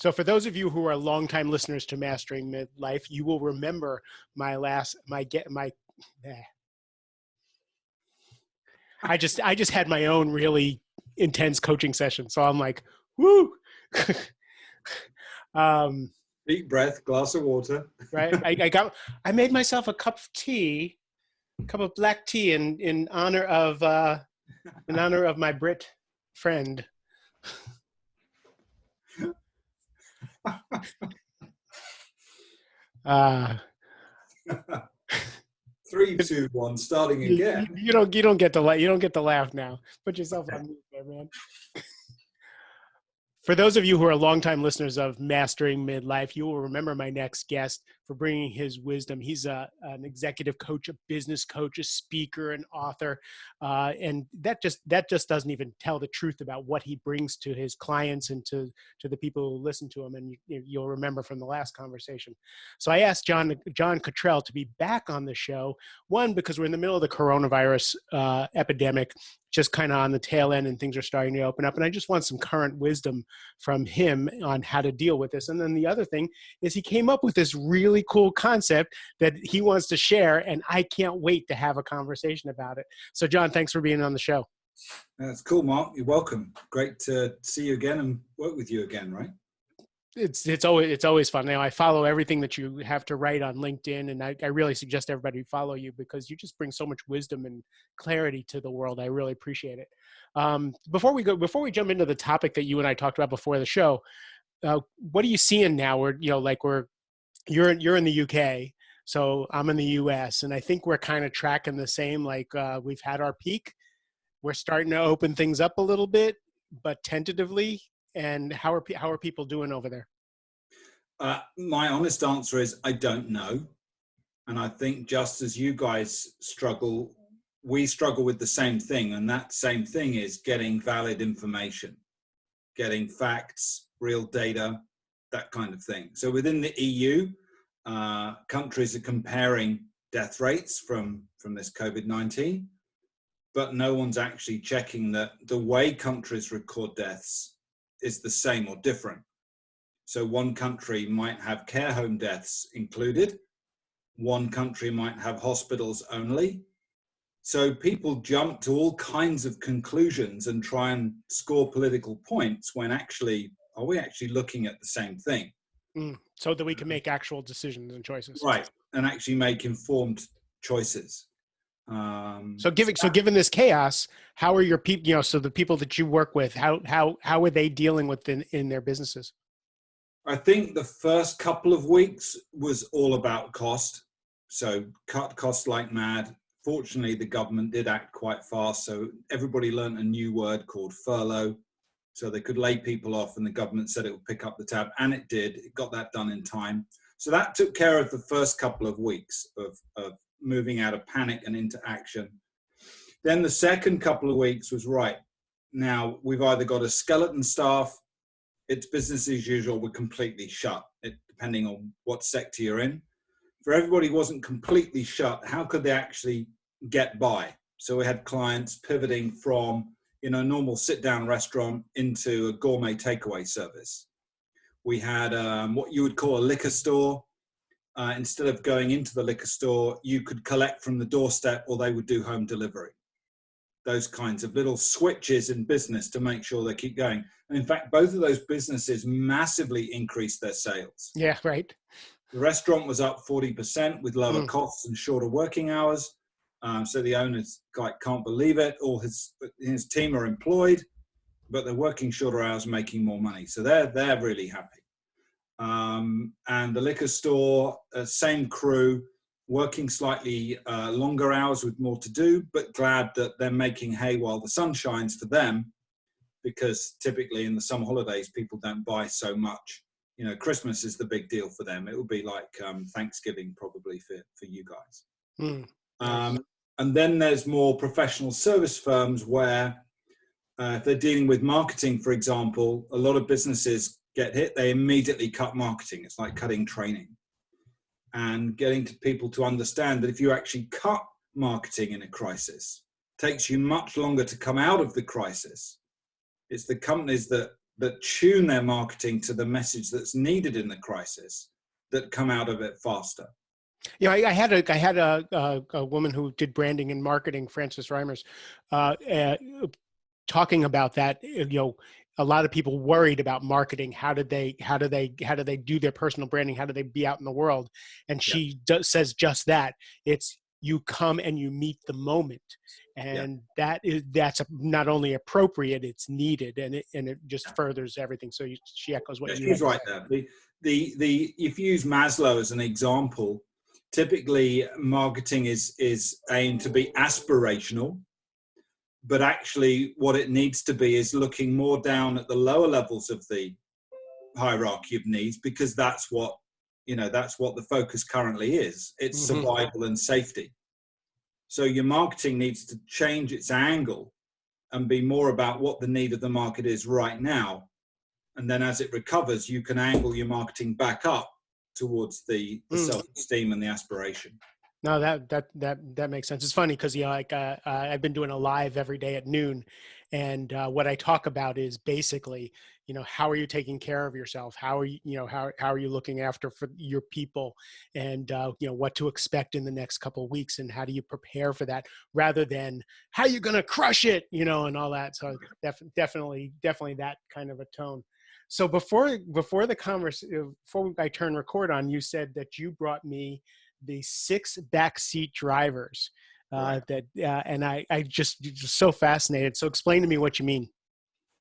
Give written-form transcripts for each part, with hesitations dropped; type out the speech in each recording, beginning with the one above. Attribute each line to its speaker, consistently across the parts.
Speaker 1: So for those of you who are longtime listeners to Mastering Midlife, you will remember I just had my own really intense coaching session. So I'm like, woo.
Speaker 2: Deep breath, glass of water.
Speaker 1: Right. I made myself a cup of black tea in honor of my Brit friend.
Speaker 2: 3, 2, 1, starting again.
Speaker 1: You don't get to laugh now. Put yourself on mute there, man. For those of you who are longtime listeners of Mastering Midlife, you will remember my next guest for bringing his wisdom. He's an executive coach, a business coach, a speaker, an author, and that just doesn't even tell the truth about what he brings to his clients and to the people who listen to him. And you'll remember from the last conversation. So I asked John Cottrell to be back on the show. One, because we're in the middle of the coronavirus epidemic, just kind of on the tail end, and things are starting to open up. And I just want some current wisdom from him on how to deal with this. And then the other thing is he came up with this really cool concept that he wants to share, and I can't wait to have a conversation about it. So John, thanks for being on the show.
Speaker 2: That's cool, Mark. You're welcome. Great to see you again and work with you again, right?
Speaker 1: It's always fun. Now I follow everything that you have to write on LinkedIn, and I really suggest everybody follow you because you just bring so much wisdom and clarity to the world. I really appreciate it. Before we jump into the topic that you and I talked about before the show, what are you seeing now? You're in the UK, so I'm in the US, and I think we're kind of tracking the same. Like we've had our peak, we're starting to open things up a little bit, but tentatively. And how are people doing over there?
Speaker 2: My honest answer is I don't know. And I think just as you guys struggle, we struggle with the same thing. And that same thing is getting valid information, getting facts, real data, that kind of thing. So within the EU, countries are comparing death rates from this COVID-19, but no one's actually checking that the way countries record deaths is the same or different. So one country might have care home deaths included. One country might have hospitals only. So people jump to all kinds of conclusions and try and score political points when actually, are we actually looking at the same thing?
Speaker 1: So that we can make actual decisions and choices.
Speaker 2: Right, and actually make informed choices.
Speaker 1: So given this chaos, how are your people, so the people that you work with, how are they dealing with in their businesses?
Speaker 2: I think the first couple of weeks was all about cost. So cut costs like mad. Fortunately, the government did act quite fast. So everybody learned a new word called furlough. So they could lay people off, and the government said it would pick up the tab, and it did. It got that done in time. So that took care of the first couple of weeks of moving out of panic and into action. Then the second couple of weeks was right. Now we've either got a skeleton staff, it's business as usual, we're completely shut, depending on what sector you're in. For everybody who wasn't completely shut, how could they actually get by? So we had clients pivoting from a normal sit-down restaurant into a gourmet takeaway service. We had what you would call a liquor store. Instead of going into the liquor store, you could collect from the doorstep, or they would do home delivery. Those kinds of little switches in business to make sure they keep going. And in fact, both of those businesses massively increased their sales.
Speaker 1: Yeah, right.
Speaker 2: The restaurant was up 40% with lower costs and shorter working hours. So the owners can't believe it. All his team are employed, but they're working shorter hours, making more money. So they're really happy. And the liquor store, same crew, working slightly longer hours with more to do, but glad that they're making hay while the sun shines for them, because typically in the summer holidays, people don't buy so much. Christmas is the big deal for them. It will be like Thanksgiving probably for you guys. And then there's more professional service firms where if they're dealing with marketing, for example, a lot of businesses get hit, they immediately cut marketing. It's like cutting training. And getting to people to understand that if you actually cut marketing in a crisis, it takes you much longer to come out of the crisis. It's the companies that that tune their marketing to the message that's needed in the crisis that come out of it faster.
Speaker 1: I had a woman who did branding and marketing, Frances Reimers, talking about that. A lot of people worried about marketing. How do they do their personal branding? How do they be out in the world? And
Speaker 2: Yeah.
Speaker 1: she says just that. It's you come and you meet the moment, and that's not only appropriate, it's needed, and it just furthers everything. So she echoes what you had
Speaker 2: She's
Speaker 1: to
Speaker 2: right
Speaker 1: say.
Speaker 2: there. The if you use Maslow as an example, typically marketing is aimed to be aspirational, but actually what it needs to be is looking more down at the lower levels of the hierarchy of needs, because that's what the focus currently is. It's survival and safety. So your marketing needs to change its angle and be more about what the need of the market is right now. And then as it recovers, you can angle your marketing back up towards the self-esteem and the aspiration.
Speaker 1: No, that makes sense. It's funny because I've been doing a live every day at noon, and what I talk about is basically, how are you taking care of yourself? How are you, how are you looking after for your people, and what to expect in the next couple of weeks, and how do you prepare for that, rather than how you going to crush it, and all that. So definitely that kind of a tone. So before the conversation, before I turn record on, you said that you brought me the 6 backseat drivers
Speaker 2: Right.
Speaker 1: and I just so fascinated. So explain to me what you mean.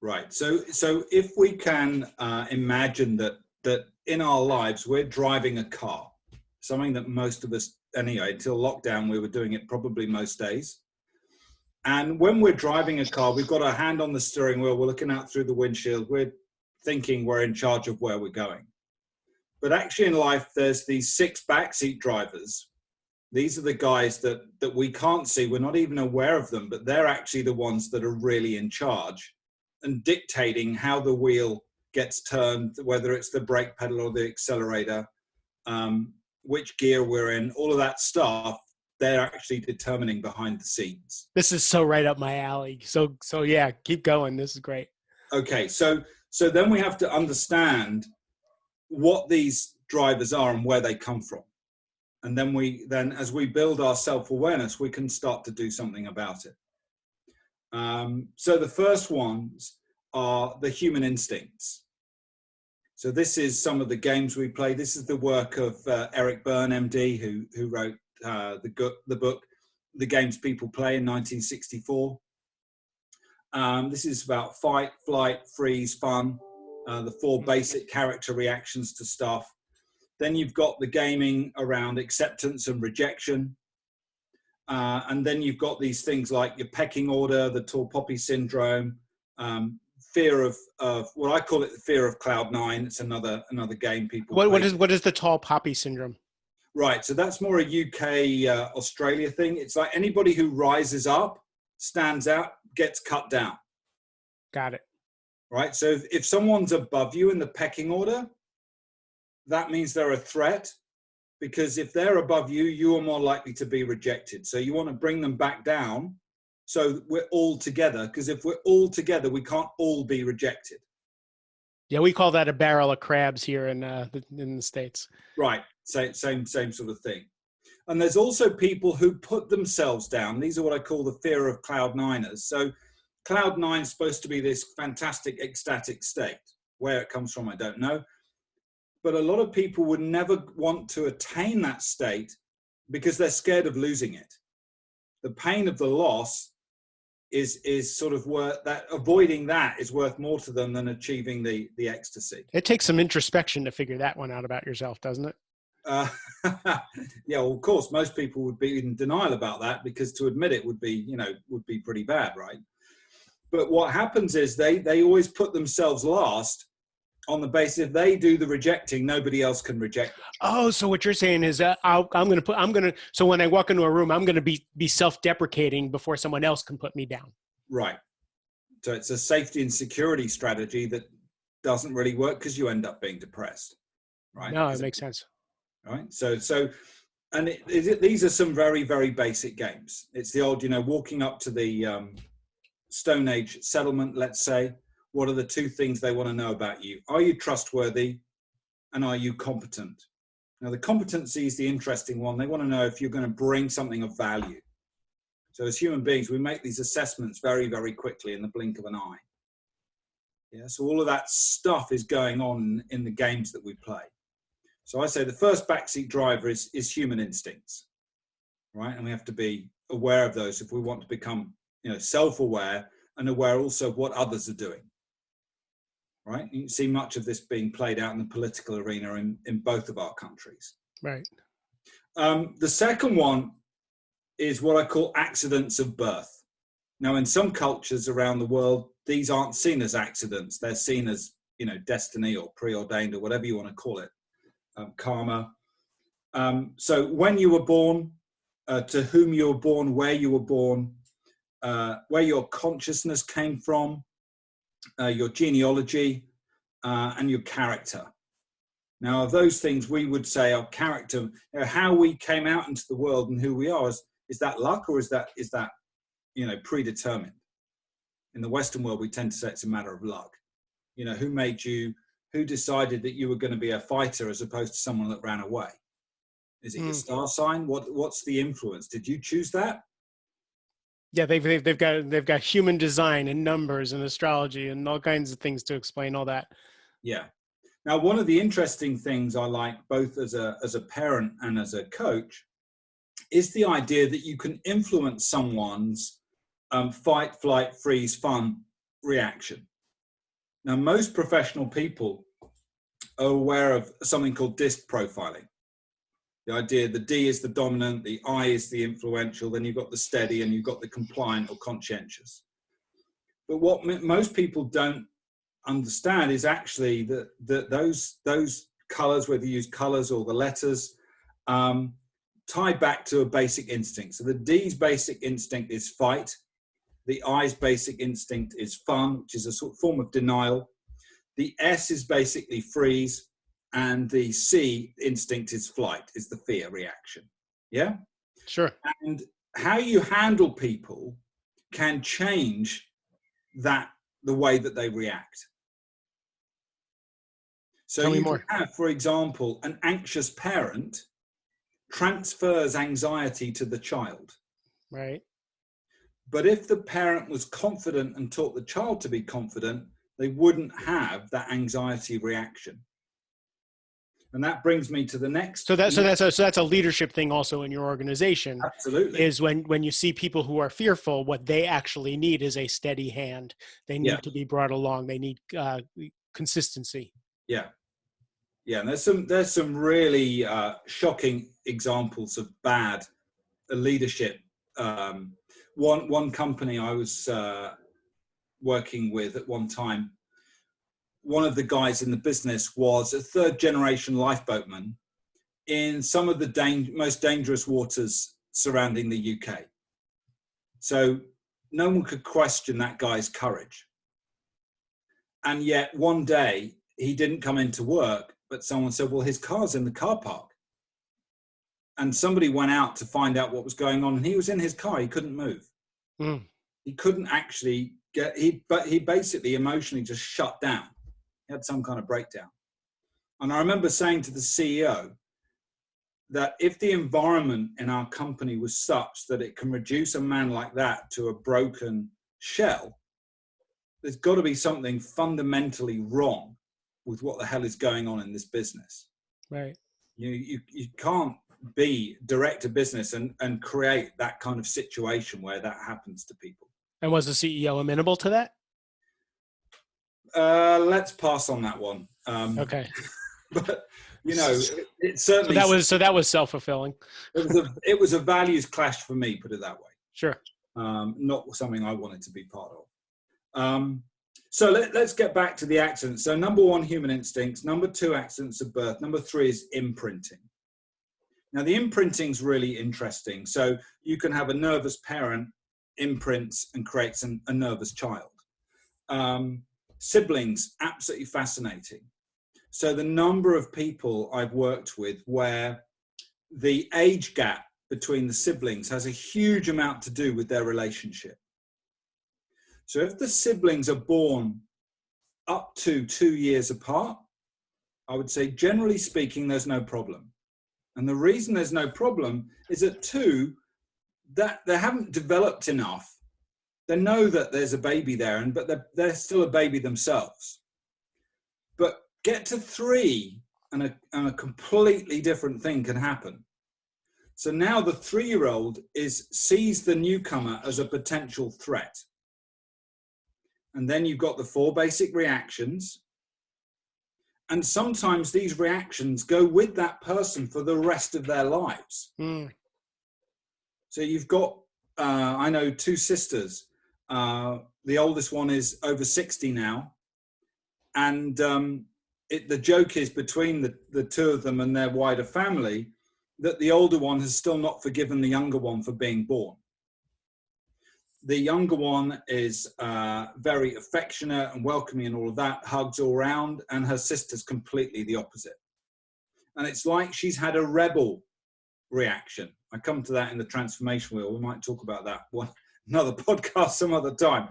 Speaker 2: Right. So if we can imagine that in our lives we're driving a car, something that most of us, anyway, until lockdown, we were doing it probably most days. And when we're driving a car, we've got our hand on the steering wheel, we're looking out through the windshield, we're thinking we're in charge of where we're going. But actually in life, there's these 6 backseat drivers. These are the guys that we can't see. We're not even aware of them, but they're actually the ones that are really in charge and dictating how the wheel gets turned, whether it's the brake pedal or the accelerator, which gear we're in, all of that stuff. They're actually determining behind the scenes.
Speaker 1: This is so right up my alley. So yeah, keep going. This is great.
Speaker 2: Okay, so then we have to understand what these drivers are and where they come from. And then as we build our self-awareness, we can start to do something about it. So the first ones are the human instincts. So this is some of the games we play. This is the work of Eric Berne, MD, who wrote the book, The Games People Play, in 1964. This is about fight, flight, freeze, fun, the 4 basic character reactions to stuff. Then you've got the gaming around acceptance and rejection. And then you've got these things like your pecking order, the tall poppy syndrome, fear of what I call it, the fear of cloud 9. It's another game people play.
Speaker 1: What is the tall poppy syndrome? Right.
Speaker 2: So that's more a UK, Australia thing. It's like anybody who rises up, stands out, gets cut down.
Speaker 1: Got it.
Speaker 2: Right. So if someone's above you in the pecking order, that means they're a threat, because if they're above you, you are more likely to be rejected. So you want to bring them back down so we're all together, because if we're all together, we can't all be rejected.
Speaker 1: Yeah, we call that a barrel of crabs here in the States.
Speaker 2: Right, same sort of thing. And there's also people who put themselves down. These are what I call the fear of cloud 9ers. So cloud 9 is supposed to be this fantastic ecstatic state. Where it comes from, I don't know. But a lot of people would never want to attain that state because they're scared of losing it. The pain of the loss is sort of worth that. Avoiding that is worth more to them than achieving the ecstasy.
Speaker 1: It takes some introspection to figure that one out about yourself, doesn't it?
Speaker 2: Yeah, well, of course, most people would be in denial about that, because to admit it would be pretty bad, right? But what happens is they always put themselves last, on the basis if they do the rejecting, nobody else can reject them.
Speaker 1: Oh, so what you're saying is so when I walk into a room, I'm going to be self-deprecating before someone else can put me down.
Speaker 2: Right. So it's a safety and security strategy that doesn't really work, because you end up being depressed. Right.
Speaker 1: No, it makes sense.
Speaker 2: Right. And these are some very, very basic games. It's the old, walking up to the Stone Age settlement, let's say, what are the two things they want to know about you? Are you trustworthy, and are you competent? Now, the competency is the interesting one. They want to know if you're going to bring something of value. So as human beings, we make these assessments very, very quickly in the blink of an eye. Yeah, so all of that stuff is going on in the games that we play. So I say the first backseat driver is human instincts, right? And we have to be aware of those if we want to become, self-aware and aware also of what others are doing, right? You can see much of this being played out in the political arena in both of our countries.
Speaker 1: Right.
Speaker 2: The second one is what I call accidents of birth. Now, in some cultures around the world, these aren't seen as accidents. They're seen as, destiny or preordained or whatever you want to call it, karma. So when you were born, to whom you were born, where you were born, where your consciousness came from, your genealogy, and your character. Now, those things we would say are character, how we came out into the world and who we are. Is that luck, or is that predetermined? In the Western world, we tend to say it's a matter of luck. Who made you, who decided that you were going to be a fighter as opposed to someone that ran away? Is it your star sign? What's the influence? Did you choose that?
Speaker 1: Yeah, they've got human design and numbers and astrology and all kinds of things to explain all that.
Speaker 2: Yeah. Now, one of the interesting things I like, both as a parent and as a coach, is the idea that you can influence someone's fight, flight, freeze, fun reaction. Now, most professional people are aware of something called disc profiling. The idea, the D is the dominant, the I is the influential, then you've got the steady, and you've got the compliant or conscientious. But what most people don't understand is actually that those colors, whether you use colors or the letters, tie back to a basic instinct. So the D's basic instinct is fight. The I's basic instinct is fun, which is a sort of form of denial. The S is basically freeze. And the C instinct is flight, is the fear reaction. Yeah?
Speaker 1: Sure.
Speaker 2: And how you handle people can change the way that they react. So
Speaker 1: Tell me
Speaker 2: you
Speaker 1: more.
Speaker 2: can have, for example, an anxious parent transfers anxiety to the child.
Speaker 1: Right.
Speaker 2: But if the parent was confident and taught the child to be confident, they wouldn't have that anxiety reaction. And that brings me to the next.
Speaker 1: So that's a leadership thing also in your organization.
Speaker 2: Absolutely.
Speaker 1: Is when you see people who are fearful, what they actually need is a steady hand. They need to be brought along. They need consistency.
Speaker 2: Yeah. Yeah. And there's some really shocking examples of bad leadership. One company I was working with at one time, one of the guys in the business was a third generation lifeboatman in some of the most dangerous waters surrounding the UK. So no one could question that guy's courage. And yet one day he didn't come into work, but someone said, well, his car's in the car park. And somebody went out to find out what was going on. And he was in his car. He couldn't move. He couldn't actually but he basically emotionally just shut down. He had some kind of breakdown. And I remember saying to the CEO that if the environment in our company was such that it can reduce a man like that to a broken shell, there's got to be something fundamentally wrong with what the hell is going on in this business.
Speaker 1: Right.
Speaker 2: You can't direct a business and create that kind of situation where that happens to people.
Speaker 1: And was the CEO amenable to that?
Speaker 2: Let's pass on that one.
Speaker 1: Okay.
Speaker 2: But it certainly.
Speaker 1: So that was self-fulfilling.
Speaker 2: It was a values clash for me, put it that way.
Speaker 1: Sure.
Speaker 2: Not something I wanted to be part of. So let's get back to the accidents. So number 1, human instincts. Number 2, accidents of birth. Number 3 is imprinting. Now the imprinting is really interesting. So you can have a nervous parent imprints and creates a nervous child. Siblings, absolutely fascinating. So the number of people I've worked with where the age gap between the siblings has a huge amount to do with their relationship. So if the siblings are born up to 2 years apart, I would say, generally speaking, there's no problem. And the reason there's no problem is at 2, that they haven't developed enough. They know that there's a baby there, but they're still a baby themselves. But get to 3, and a completely different thing can happen. So now the 3-year-old sees the newcomer as a potential threat. And then you've got the 4 basic reactions. And sometimes these reactions go with that person for the rest of their lives.
Speaker 1: Mm.
Speaker 2: So you've got, I know 2 sisters. The oldest one is over 60 now. And the joke is between the 2 of them and their wider family that the older one has still not forgiven the younger one for being born. The younger one is very affectionate and welcoming and all of that, hugs all around, and her sister's completely the opposite. And it's like she's had a rebel reaction. I come to that in the transformation wheel. We might talk about that another podcast some other time.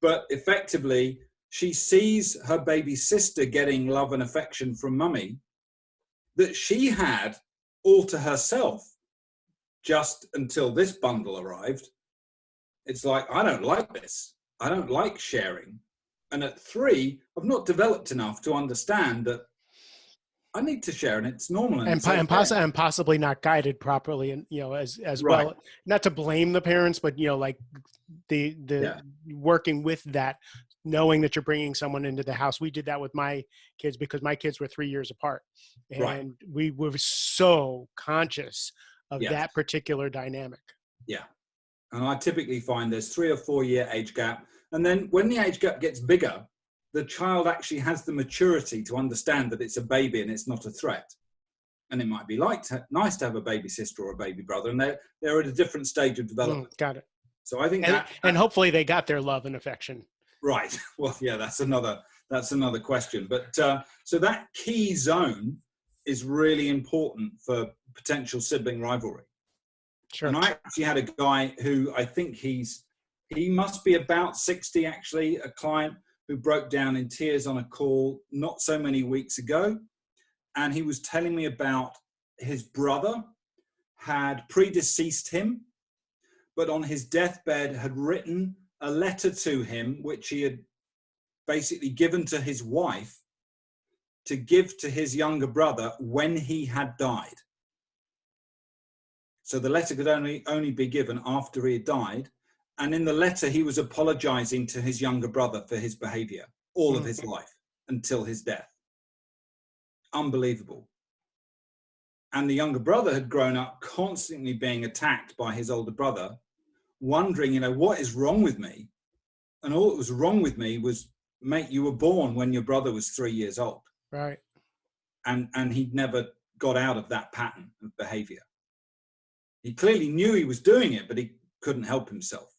Speaker 2: But effectively, she sees her baby sister getting love and affection from mummy that she had all to herself just until this bundle arrived. It's like, I don't like this. I don't like sharing. And at 3, I've not developed enough to understand that I need to share, and it's normal.
Speaker 1: And possibly not guided properly, and as
Speaker 2: Right.
Speaker 1: well. Not to blame the parents, but like the working with that, knowing that you're bringing someone into the house. We did that with my kids because my kids were 3 years apart, and
Speaker 2: Right.
Speaker 1: we were so conscious of
Speaker 2: Yes.
Speaker 1: that particular dynamic.
Speaker 2: Yeah. And I typically find there's 3 or 4 year age gap. And then when the age gap gets bigger, the child actually has the maturity to understand that it's a baby and it's not a threat. And it might be nice to have a baby sister or a baby brother, and they're at a different stage of development.
Speaker 1: Got it.
Speaker 2: So I think
Speaker 1: and hopefully they got their love and affection.
Speaker 2: Right. Well, yeah, that's another question. But so that key zone is really important for potential sibling rivalry.
Speaker 1: Sure.
Speaker 2: And I actually had a guy who I think he must be about 60, actually, a client who broke down in tears on a call not so many weeks ago. And he was telling me about his brother had predeceased him, but on his deathbed had written a letter to him, which he had basically given to his wife to give to his younger brother when he had died. So the letter could only be given after he had died. And in the letter, he was apologizing to his younger brother for his behavior all of his life until his death. Unbelievable. And the younger brother had grown up constantly being attacked by his older brother, wondering, what is wrong with me? And all that was wrong with me was, mate, you were born when your brother was 3 years old.
Speaker 1: Right.
Speaker 2: And he'd never got out of that pattern of behavior. He clearly knew he was doing it, but he couldn't help himself.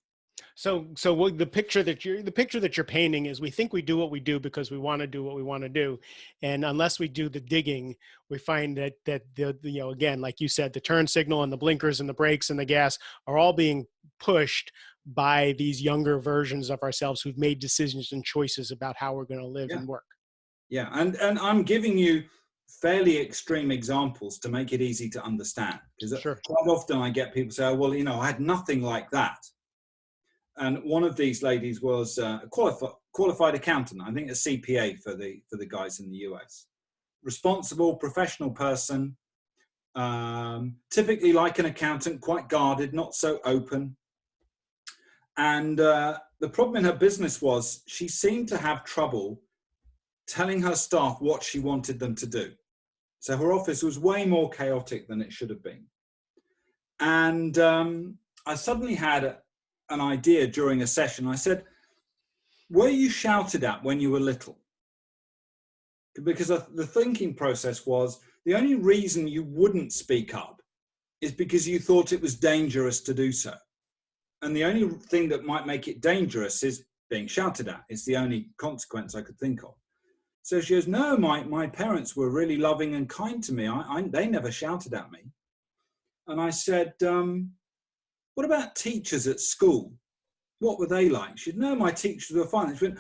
Speaker 1: So the picture that you're painting is, we think we do what we do because we want to do what we want to do, and unless we do the digging, we find that the again, like you said, the turn signal and the blinkers and the brakes and the gas are all being pushed by these younger versions of ourselves who've made decisions and choices about how we're going to live and work.
Speaker 2: Yeah, and I'm giving you fairly extreme examples to make it easy to understand, because quite often I get people say, well, I had nothing like that. And one of these ladies was a qualified accountant, I think a CPA for the guys in the US. Responsible, professional person, typically like an accountant, quite guarded, not so open. And the problem in her business was she seemed to have trouble telling her staff what she wanted them to do. So her office was way more chaotic than it should have been. And I suddenly had an idea during a session. I said, were you shouted at when you were little? Because the thinking process was, the only reason you wouldn't speak up is because you thought it was dangerous to do so. And the only thing that might make it dangerous is being shouted at. It's the only consequence I could think of. So she goes, no, my parents were really loving and kind to me. They never shouted at me. And I said, what about teachers at school? What were they like? She said, no, my teachers were fine. She went,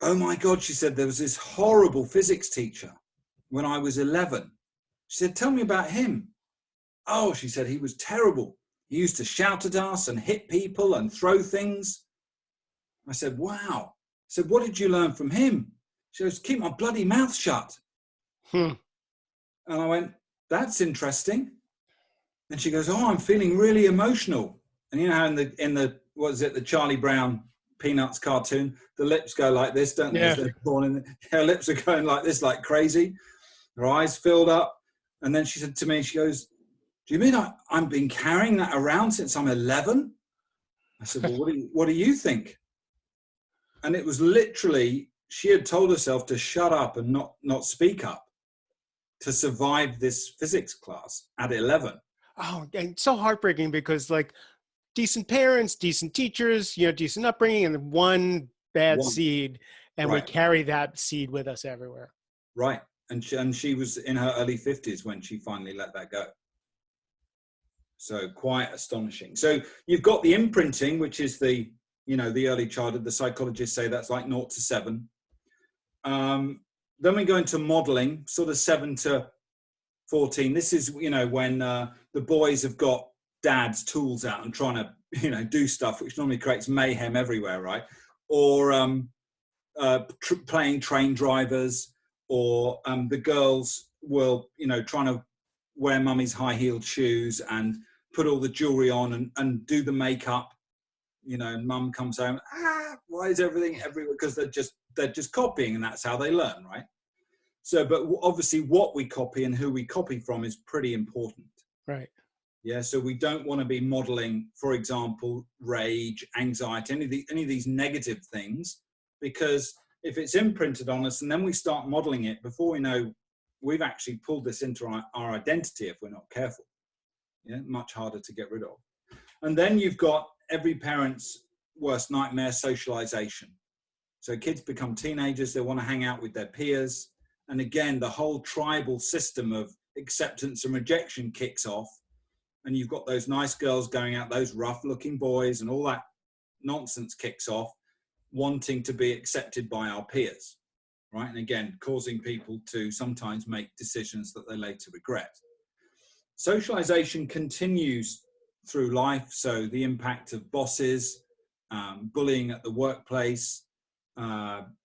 Speaker 2: oh my God, she said, there was this horrible physics teacher when I was 11. She said, tell me about him. Oh, she said, he was terrible. He used to shout at us and hit people and throw things. I said, wow. I said, what did you learn from him? She goes, keep my bloody mouth shut.
Speaker 1: Hmm.
Speaker 2: And I went, that's interesting. And she goes, oh, I'm feeling really emotional. And you know how in the what is it, the Charlie Brown Peanuts cartoon, the lips go like this, don't they?
Speaker 1: Yeah.
Speaker 2: As they're born in her lips are going like this, like crazy. Her eyes filled up. And then she said to me, she goes, do you mean I've been carrying that around since I'm 11? I said, well, what do you think? And it was literally, she had told herself to shut up and not speak up to survive this physics class at 11.
Speaker 1: Oh, and so heartbreaking because like decent parents, decent teachers, decent upbringing, and one bad
Speaker 2: One,
Speaker 1: seed, and we
Speaker 2: right,
Speaker 1: carry that seed with us everywhere.
Speaker 2: right. And she was in her early 50s when she finally let that go. So quite astonishing. So you've got the imprinting, which is the early childhood. The psychologists say that's like 0 to 7. Then we go into modeling, sort of 7 to 14. This is, when the boys have got dad's tools out and trying to, do stuff, which normally creates mayhem everywhere, right? Or playing train drivers, or the girls will, trying to wear mummy's high-heeled shoes and put all the jewelry on and do the makeup, and mum comes home, why is everything everywhere? Because they're just copying, and that's how they learn, right? So, but obviously what we copy and who we copy from is pretty important.
Speaker 1: Right.
Speaker 2: Yeah, so we don't want to be modeling, for example, rage, anxiety, any of these negative things, because if it's imprinted on us and then we start modeling it, before we know, we've actually pulled this into our identity if we're not careful. Yeah, much harder to get rid of. And then you've got every parent's worst nightmare, socialization. So kids become teenagers, they want to hang out with their peers. And again, the whole tribal system of acceptance and rejection kicks off. And you've got those nice girls going out, those rough looking boys, and all that nonsense kicks off, wanting to be accepted by our peers, right? And again, causing people to sometimes make decisions that they later regret. Socialization continues through life. So the impact of bosses, bullying at the workplace,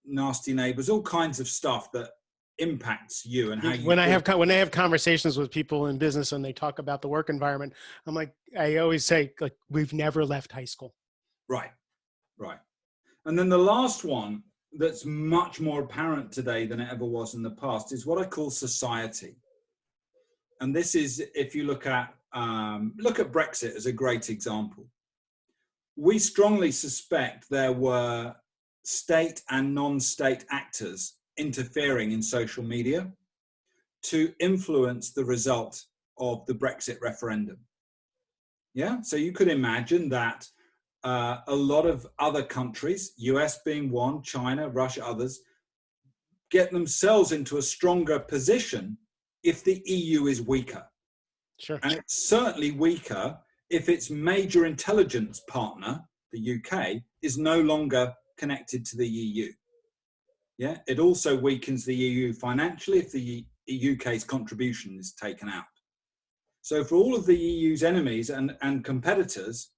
Speaker 2: nasty neighbors, all kinds of stuff that impacts you and how you
Speaker 1: When I have conversations with people in business and they talk about the work environment, I'm like, I always say, like, we've never left high school.
Speaker 2: Right. And then the last one that's much more apparent today than it ever was in the past is what I call society. And this is, if you look at Brexit as a great example. We strongly suspect there were state and non-state actors interfering in social media to influence the result of the Brexit referendum. Yeah, so you could imagine that a lot of other countries, US being one, China, Russia, others, get themselves into a stronger position if the EU is weaker.
Speaker 1: Sure.
Speaker 2: And it's certainly weaker if its major intelligence partner, the UK, is no longer connected to the EU. Yeah, it also weakens the EU financially if the UK's contribution is taken out. So for all of the EU's enemies and competitors,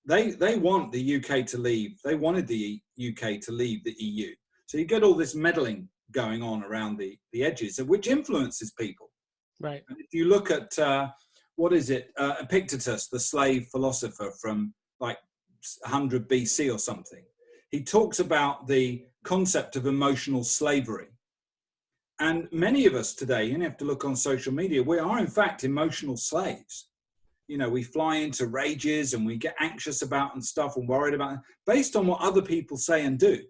Speaker 2: they want the UK to leave. They wanted the UK to leave the EU. So you get all this meddling going on around the edges, which influences people.
Speaker 1: Right.
Speaker 2: And if you look at, Epictetus, the slave philosopher from like 100 BC or something, he talks about the concept of emotional slavery. And many of us today, you have to look on social media, we are in fact emotional slaves. We fly into rages and we get anxious about and stuff and worried about based on what other people say and do,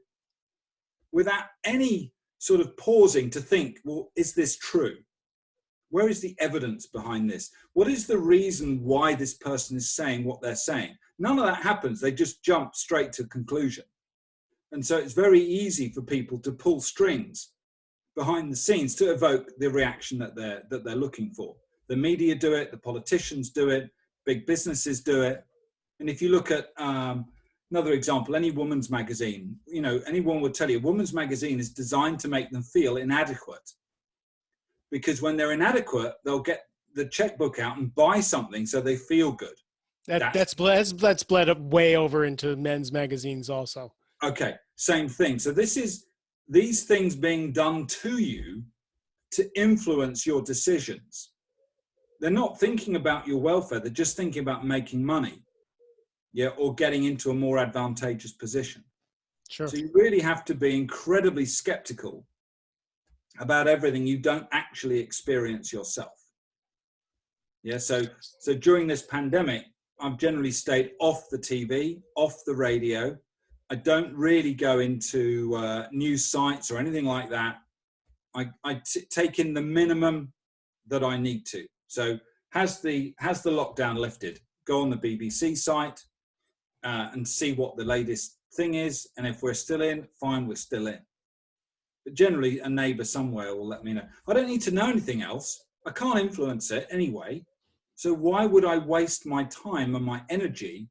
Speaker 2: without any sort of pausing to think, well, is this true? Where is the evidence behind this? What is the reason why this person is saying what they're saying? None of that happens. They just jump straight to conclusion. And so it's very easy for people to pull strings behind the scenes to evoke the reaction that they're looking for. The media do it, the politicians do it, big businesses do it. And if you look at Another example, any woman's magazine, anyone would tell you, a woman's magazine is designed to make them feel inadequate. Because when they're inadequate, they'll get the checkbook out and buy something so they feel good.
Speaker 1: That's bled up way over into men's magazines also.
Speaker 2: Okay, same thing. So these things being done to you to influence your decisions. They're not thinking about your welfare. They're just thinking about making money, or getting into a more advantageous position.
Speaker 1: Sure.
Speaker 2: So you really have to be incredibly skeptical about everything you don't actually experience yourself. So during this pandemic, I've generally stayed off the TV, off the radio. I don't really go into news sites or anything like that. I take in the minimum that I need to. So has the lockdown lifted? Go on the BBC site and see what the latest thing is. And if we're still in, fine, we're still in. But generally, a neighbour somewhere will let me know. I don't need to know anything else. I can't influence it anyway. So why would I waste my time and my energy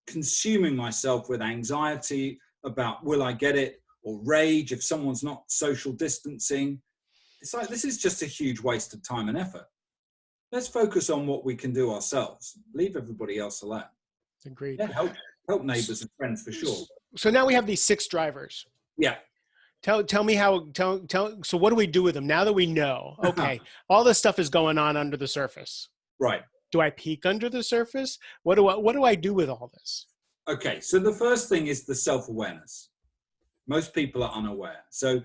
Speaker 2: consuming myself with anxiety about will I get it, or rage if someone's not social distancing? It's like, this is just a huge waste of time and effort. Let's focus on what we can do ourselves. Leave everybody else alone.
Speaker 1: Agreed.
Speaker 2: Yeah, help neighbors and friends for sure.
Speaker 1: So now we have these 6 drivers.
Speaker 2: Yeah.
Speaker 1: Tell me how, so what do we do with them now that we know, okay, all this stuff is going on under the surface?
Speaker 2: Right.
Speaker 1: Do I peek under the surface? What do I do with all this?
Speaker 2: Okay. So the first thing is the self-awareness. Most people are unaware. So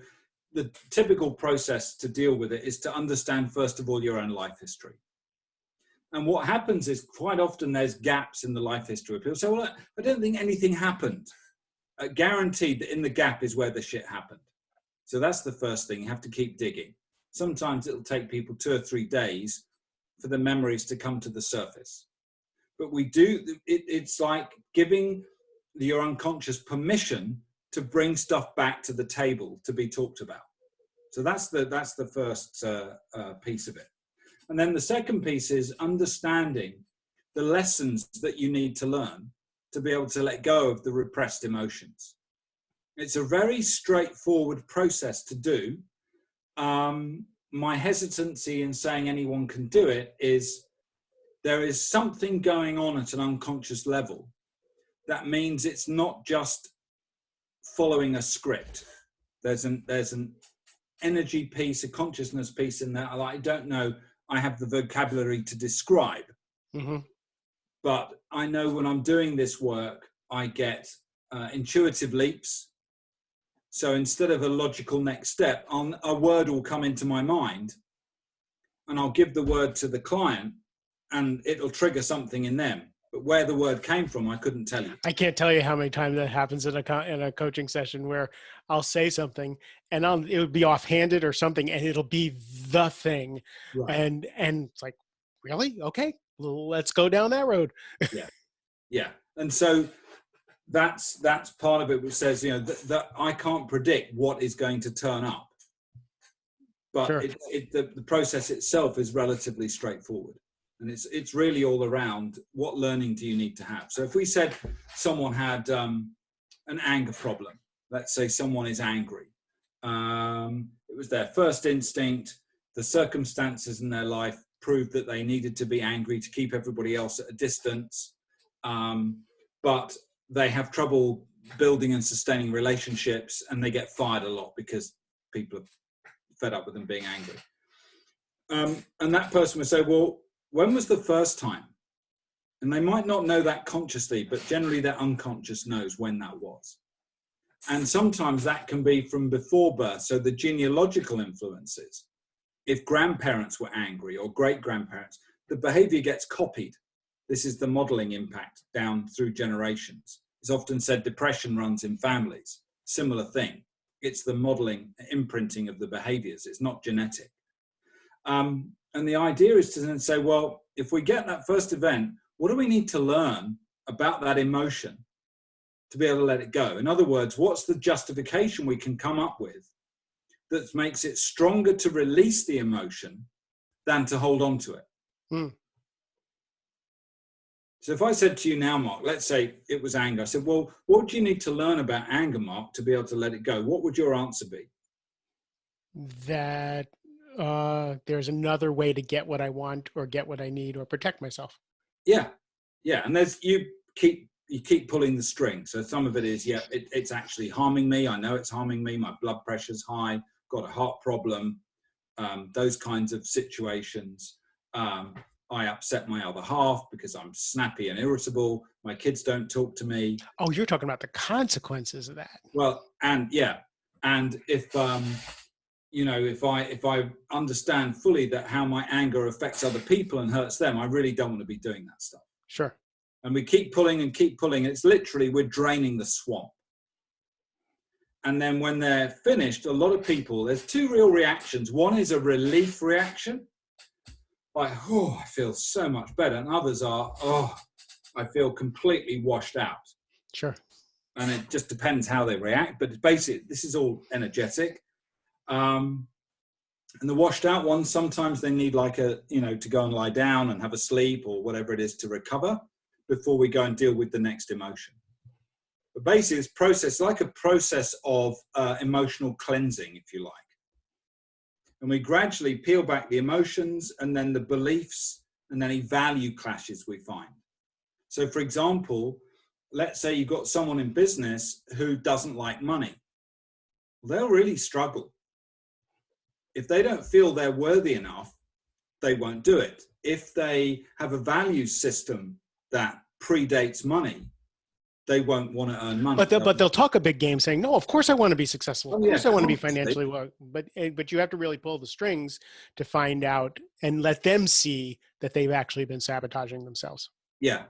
Speaker 2: the typical process to deal with it is to understand, first of all, your own life history. And what happens is quite often there's gaps in the life history. People say, well, I don't think anything happened. Guaranteed that in the gap is where the shit happened. So that's the first thing. You have to keep digging. Sometimes it'll take people 2 or 3 days for the memories to come to the surface. But it's like giving your unconscious permission to bring stuff back to the table to be talked about. So that's the first piece of it. And then the second piece is understanding the lessons that you need to learn to be able to let go of the repressed emotions. It's a very straightforward process to do. My hesitancy in saying anyone can do it is there is something going on at an unconscious level. That means it's not just following a script. There's an energy piece, a consciousness piece in there. I don't know, I have the vocabulary to describe. Mm-hmm. But I know when I'm doing this work, I get intuitive leaps. So instead of a logical next step, a word will come into my mind and I'll give the word to the client and it'll trigger something in them. But where the word came from, I couldn't tell you.
Speaker 1: I can't tell you how many times that happens in a coaching session where I'll say something and it would be offhanded or something and it'll be the thing. Right. And it's like, really? Okay, well, let's go down that road.
Speaker 2: Yeah. And so that's part of it, which says, that I can't predict what is going to turn up. But sure. The process itself is relatively straightforward. And it's really all around what learning do you need to have. So if we said someone had an anger problem, let's say someone is angry. It was their first instinct. The circumstances in their life proved that they needed to be angry to keep everybody else at a distance. But they have trouble building and sustaining relationships and they get fired a lot because people are fed up with them being angry. And that person would say, well, when was the first time? And they might not know that consciously, but generally their unconscious knows when that was. And sometimes that can be from before birth. So the genealogical influences, if grandparents were angry or great-grandparents, the behavior gets copied. This is the modeling impact down through generations. It's often said depression runs in families. Similar thing. It's the modeling, imprinting of the behaviors. It's not genetic. And the idea is to then say, well, if we get that first event, what do we need to learn about that emotion to be able to let it go? In other words, what's the justification we can come up with that makes it stronger to release the emotion than to hold on to it? So if I said to you now, Mark, let's say it was anger. I said, well, what do you need to learn about anger, Mark, to be able to let it go? What would your answer be?
Speaker 1: That there's another way to get what I want or get what I need or protect myself.
Speaker 2: Yeah. Yeah. And you keep pulling the string. So some of it is, it's actually harming me. I know it's harming me. My blood pressure's high, got a heart problem, those kinds of situations. I upset my other half because I'm snappy and irritable. My kids don't talk to me.
Speaker 1: Oh, you're talking about the consequences of that.
Speaker 2: Well, and yeah. And if, if I understand fully that how my anger affects other people and hurts them, I really don't want to be doing that stuff.
Speaker 1: Sure.
Speaker 2: And we keep pulling and keep pulling. It's literally, we're draining the swamp. And then when they're finished, a lot of people, there's two real reactions. One is a relief reaction. Like, oh, I feel so much better. And others are, oh, I feel completely washed out.
Speaker 1: Sure.
Speaker 2: And it just depends how they react. But basically, this is all energetic. And the washed out ones, sometimes they need to go and lie down and have a sleep or whatever it is to recover before we go and deal with the next emotion. But basically, it's process, like a process of emotional cleansing, if you like. And we gradually peel back the emotions and then the beliefs and any value clashes we find. So, for example, let's say you've got someone in business who doesn't like money. Well, they'll really struggle. If they don't feel they're worthy enough, they won't do it. If they have a value system that predates money, they won't want to earn money.
Speaker 1: But they'll talk a big game saying, no, of course I want to be successful. Of course I want to be financially well. But you have to really pull the strings to find out and let them see that they've actually been sabotaging themselves.
Speaker 2: Yeah.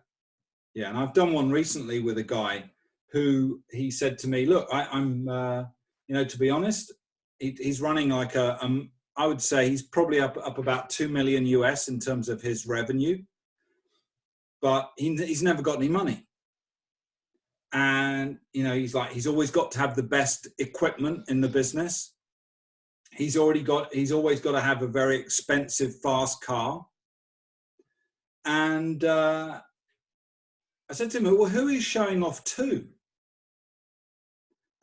Speaker 2: Yeah. And I've done one recently with a guy who he said to me, look, I'm to be honest, he's running like I would say he's probably up about 2 million US in terms of his revenue, but he's never got any money. And, he's always got to have the best equipment in the business. He's always got to have a very expensive, fast car. And I said to him, well, who is showing off to?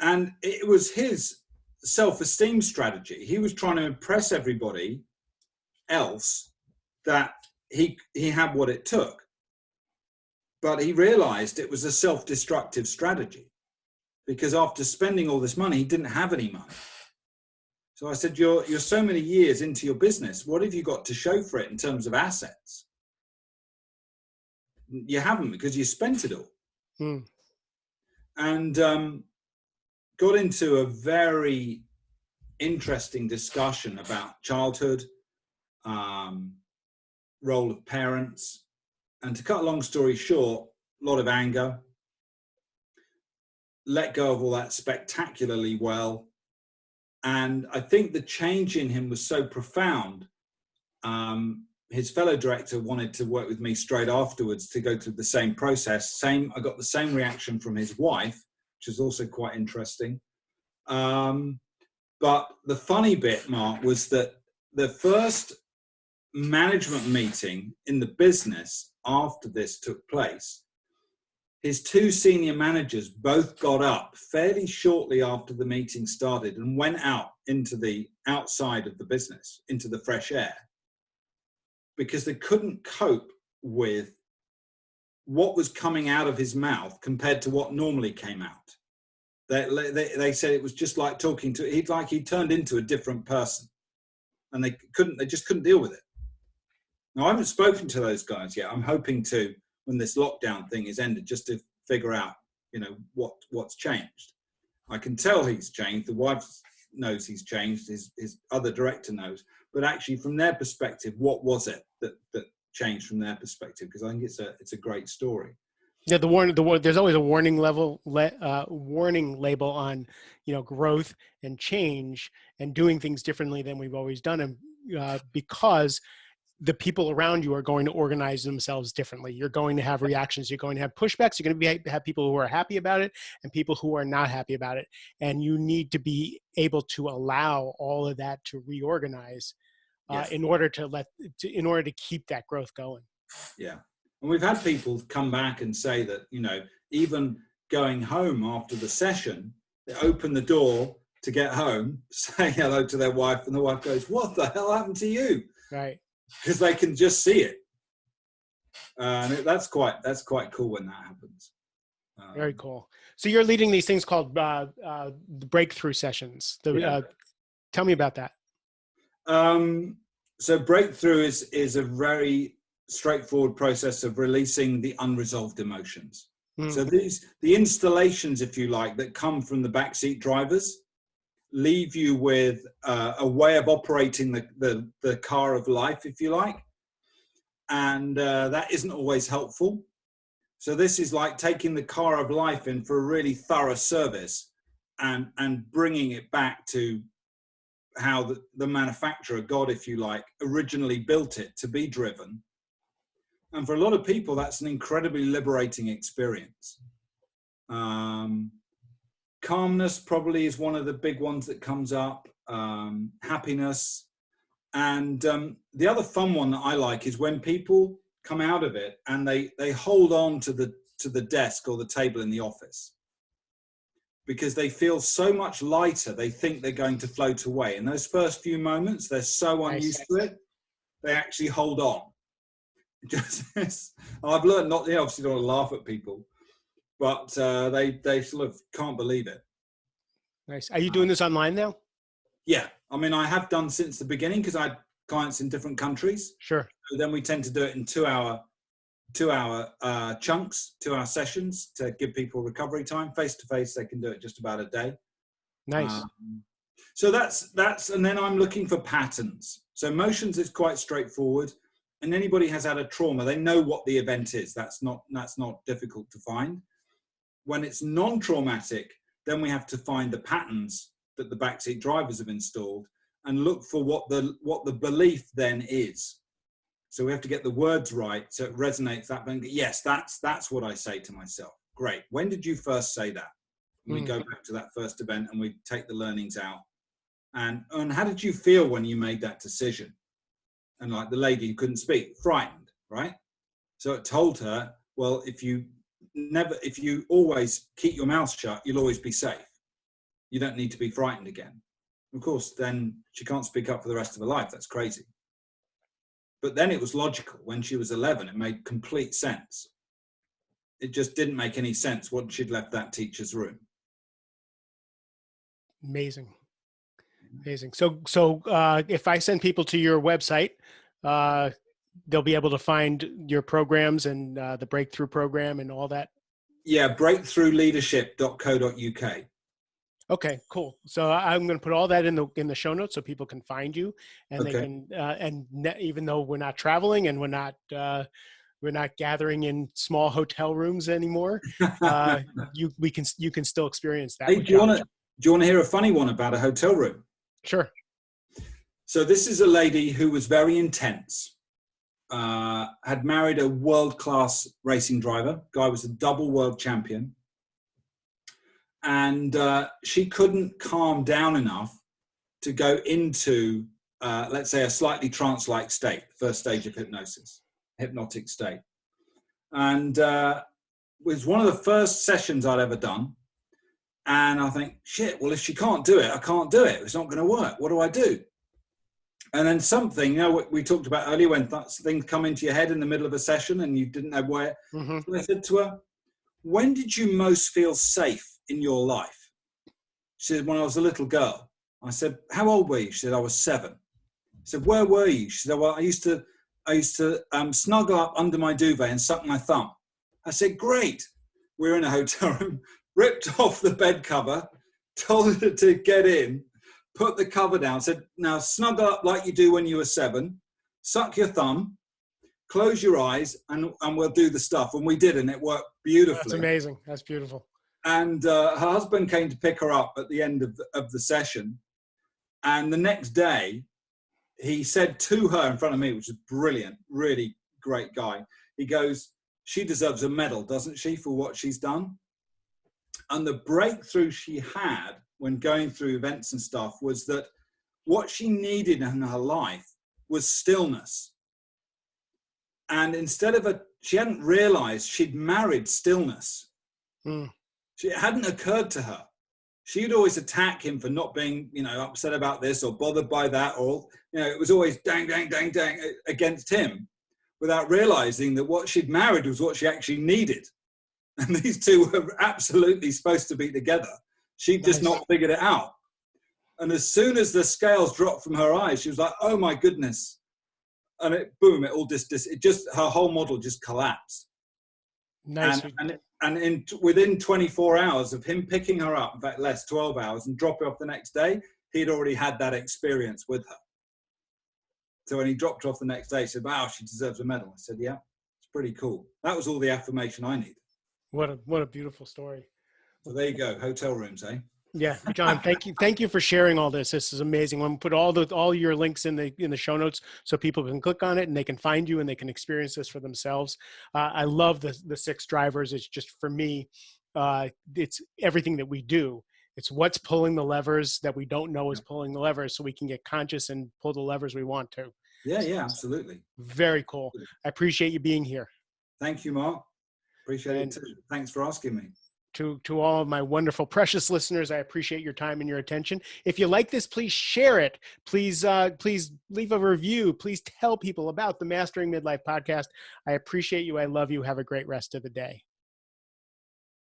Speaker 2: And it was his self-esteem strategy. He was trying to impress everybody else that he had what it took. But he realized it was a self-destructive strategy because after spending all this money, he didn't have any money. So I said, you're so many years into your business. What have you got to show for it in terms of assets? You haven't, because you spent it all. And got into a very interesting discussion about childhood, role of parents. And to cut a long story short, a lot of anger, let go of all that spectacularly well. And I think the change in him was so profound. His fellow director wanted to work with me straight afterwards to go through the same process. I got the same reaction from his wife, which is also quite interesting. But the funny bit, Mark, was that the first management meeting in the business after this took place, his two senior managers both got up fairly shortly after the meeting started and went out into the outside of the business, into the fresh air, because they couldn't cope with what was coming out of his mouth compared to what normally came out. They said it was just like talking to, he turned into a different person, and they just couldn't deal with it. Now, I haven't spoken to those guys yet. I'm hoping to, when this lockdown thing is ended, just to figure out, what's changed. I can tell he's changed. The wife knows he's changed. His other director knows. But actually, from their perspective, what was it that changed from their perspective? Because I think it's a great story.
Speaker 1: Yeah, there's always a warning label on, growth and change and doing things differently than we've always done them, because the people around you are going to organize themselves differently. You're going to have reactions. You're going to have pushbacks. You're going to have people who are happy about it and people who are not happy about it. And you need to be able to allow all of that to reorganize in order to keep that growth going.
Speaker 2: Yeah. And we've had people come back and say that, you know, even going home after the session, they open the door to get home, say hello to their wife, and the wife goes, "What the hell happened to you?"
Speaker 1: Right.
Speaker 2: Because they can just see it. And that's quite cool when that happens.
Speaker 1: Very cool. So you're leading these things called the breakthrough sessions. Tell me about that.
Speaker 2: So breakthrough is a very straightforward process of releasing the unresolved emotions. So the installations, if you like, that come from the backseat drivers leave you with a way of operating the car of life, if you like. And that isn't always helpful. So this is like taking the car of life in for a really thorough service and bringing it back to how the manufacturer, God, if you like, originally built it to be driven. And for a lot of people, that's an incredibly liberating experience. Calmness probably is one of the big ones that comes up, happiness. And the other fun one that I like is when people come out of it and they hold on to the desk or the table in the office because they feel so much lighter. They think they're going to float away. In those first few moments, they're so unused to it, they actually hold on. I've learned not, obviously don't want to laugh at people, but they sort of can't believe it.
Speaker 1: Nice. Are you doing this online now?
Speaker 2: Yeah. I mean, I have done since the beginning because I had clients in different countries.
Speaker 1: Sure.
Speaker 2: So then we tend to do it in 2-hour chunks, 2-hour sessions to give people recovery time. Face to face, they can do it just about a day.
Speaker 1: Nice.
Speaker 2: So that's, and then I'm looking for patterns. So emotions is quite straightforward, and anybody has had a trauma, they know what the event is. That's not difficult to find. When it's non-traumatic, then we have to find the patterns that the backseat drivers have installed and look for what the belief then is. So we have to get the words right so it resonates that. Yes, that's what I say to myself. Great. When did you first say that? And we go back to that first event and we take the learnings out. And how did you feel when you made that decision? And like the lady who couldn't speak, frightened, right? So it told her, well, if you always keep your mouth shut, you'll always be safe. You don't need to be frightened again. Of course, then she can't speak up for the rest of her life. That's crazy. But then it was logical. When she was 11, it made complete sense. It just didn't make any sense once she'd left that teacher's room.
Speaker 1: Amazing. So if I send people to your website, they'll be able to find your programs and the breakthrough program and all that. Yeah,
Speaker 2: breakthroughleadership.co.uk.
Speaker 1: Okay, cool. So I'm going to put all that in the show notes so people can find you, and they can even though we're not traveling and we're not gathering in small hotel rooms anymore, you can still experience that.
Speaker 2: Hey, do you want to hear a funny one about a hotel room?
Speaker 1: Sure.
Speaker 2: So this is a lady who was very intense. Had married a world-class racing driver. Guy was a double world champion. And she couldn't calm down enough to go into, let's say, a slightly trance-like state, first stage of hypnotic state. And it was one of the first sessions I'd ever done. And I think, shit, well, if she can't do it, I can't do it. It's not going to work. What do I do? And then something, what we talked about earlier, when things come into your head in the middle of a session and you didn't know where. So I said to her, when did you most feel safe in your life? She said, when I was a little girl. I said, how old were you? She said, I was 7. I said, where were you? She said, well, I used to snuggle up under my duvet and suck my thumb. I said, great. We were in a hotel room, ripped off the bed cover, told her to get in, put the cover down, said, now snuggle up like you do when you were 7, suck your thumb, close your eyes, and we'll do the stuff. And we did, and it worked beautifully.
Speaker 1: That's amazing. That's beautiful.
Speaker 2: And her husband came to pick her up at the end of the session. And the next day, he said to her in front of me, which is brilliant, really great guy, he goes, she deserves a medal, doesn't she, for what she's done? And the breakthrough she had when going through events and stuff was that what she needed in her life was stillness. And instead of she hadn't realized she'd married stillness.
Speaker 1: Mm.
Speaker 2: It hadn't occurred to her. She'd always attack him for not being, upset about this or bothered by that, or, it was always dang, dang, dang, dang against him, without realizing that what she'd married was what she actually needed. And these two were absolutely supposed to be together. She'd just not figured it out. And as soon as the scales dropped from her eyes, she was like, oh my goodness. And it all her whole model just collapsed.
Speaker 1: Nice.
Speaker 2: And within 24 hours of him picking her up, in fact, less, 12 hours, and dropping off the next day, he'd already had that experience with her. So when he dropped off the next day, he said, wow, she deserves a medal. I said, yeah, it's pretty cool. That was all the affirmation I needed.
Speaker 1: What a beautiful story.
Speaker 2: So there you go. Hotel rooms, eh?
Speaker 1: Yeah, John, thank you for sharing all this. This is amazing. I'm gonna put all your links in the show notes so people can click on it and they can find you and they can experience this for themselves. I love the 6 drivers. It's just, for me, it's everything that we do. It's what's pulling the levers that we don't know is pulling the levers, so we can get conscious and pull the levers we want to.
Speaker 2: Yeah, absolutely.
Speaker 1: Very cool. I appreciate you being here.
Speaker 2: Thank you, Mark. Appreciate it too. Thanks for asking me.
Speaker 1: To all of my wonderful, precious listeners, I appreciate your time and your attention. If you like this, please share it. Please leave a review. Please tell people about the Mastering Midlife podcast. I appreciate you. I love you. Have a great rest of the day.